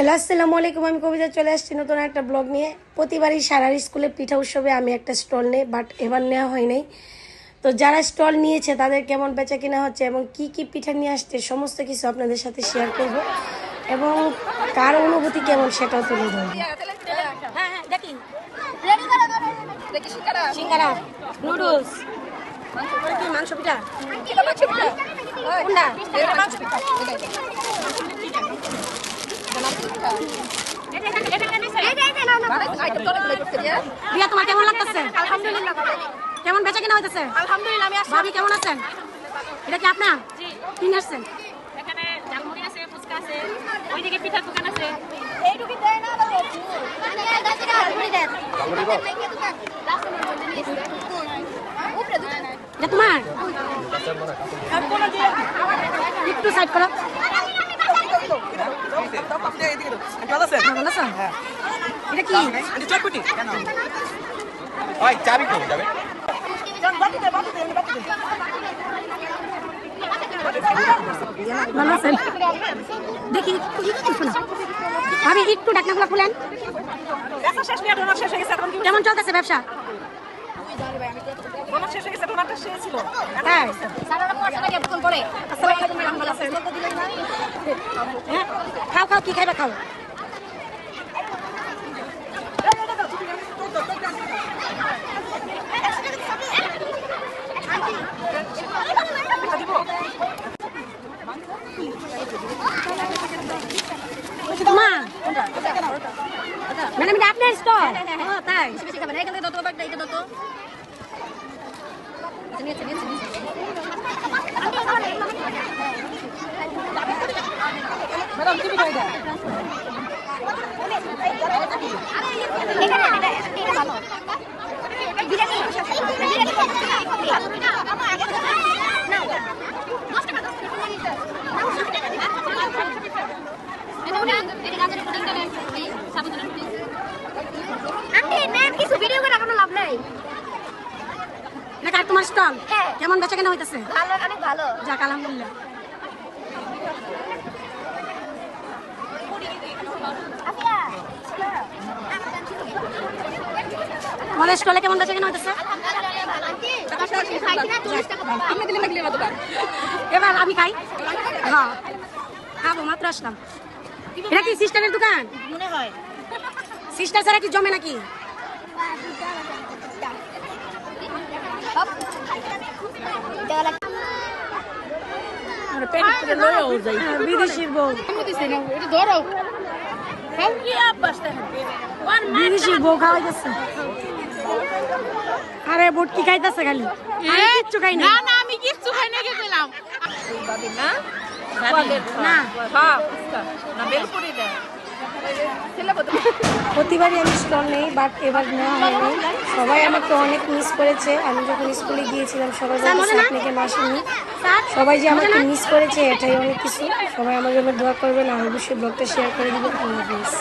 Hello আসসালামু আলাইকুম। আমি কবিতা চলে আসছি নতুন একটা ব্লগ নিয়ে। প্রতিবারই সারার স্কুলে পিঠা উৎসবে আমি একটা স্টল নেই, বাট এবার নেওয়া হয় নাই। তো যারা স্টল নিয়েছে তাদের কেমন বেচা কিনা হচ্ছে এবং কি কি পিঠা নিয়ে আসছে সমস্ত কিছু আপনাদের সাথে শেয়ার করব এবং কার অনুভূতি কেমন সেটাও তুলে ধরবো। সিঙ্গারা, নুডলস, মাংস পিঠা, রিয়া তোমার কেমন লাগতেছে? আলহামদুলিল্লাহ। কেমন বেচা কিনা হইতেছে? আলহামদুলিল্লাহ। আমি ভাবি কেমন আছেন? এটা কি আপনার? জি। কি নিয়ে আসছেন? এখানে ঝালমুড়ি আছে, ফুচকা আছে, ওইদিকে পিঠার দোকান আছে। এইটুকু এটা তোমার? একটু সাইড করো। ভালো আছো? এটা কি? ভালো আছেন? দেখি ভাবি একটু ডাকনাগুলো খুলেন। কেমন চলতেছে ব্যবসা? হ্যাঁ, খাও খাও, কি খাইবে খাও। ম্যাডাম এটা আপনার স্টল? তাই তোমার স্টল কেমন বেচা কেনা হইতেছে? অনেক ভালো। যাক আলহামদুলিল্লাহ। তোমাদের স্টলে কেমন বেচা কেনা হইতেছে? এবার আমি খাই। হ্যাঁ খাবো, মাত্র আসলাম। এটা কি সিস্টারের দোকান? মনে হয় সিস্টার ছাড়া কি জমে নাকি? বিদেশির বউ, বিদেশির বউ খাওয়াইতেছে। আরে বটকি খাইতেছে খালি, কিচ্ছু খাই না। আমি কিচ্ছু খাই না। গেছিলাম না, প্রতিবারই আমি স্টল নেই, বাট এবার নেওয়া হয়নি। সবাই আমাকে অনেক মিস করেছে। আমি যখন স্কুলে গিয়েছিলাম সবাই বলছে আপনি কেন আসেননি। সবাই যে আমাকে মিস করেছে এটাই অনেক কিছু। সবাই আমার জন্য দোয়া করবেন আর অবশ্যই ব্লগটা শেয়ার করে দিবেন। আল্লাহ হাফেজ।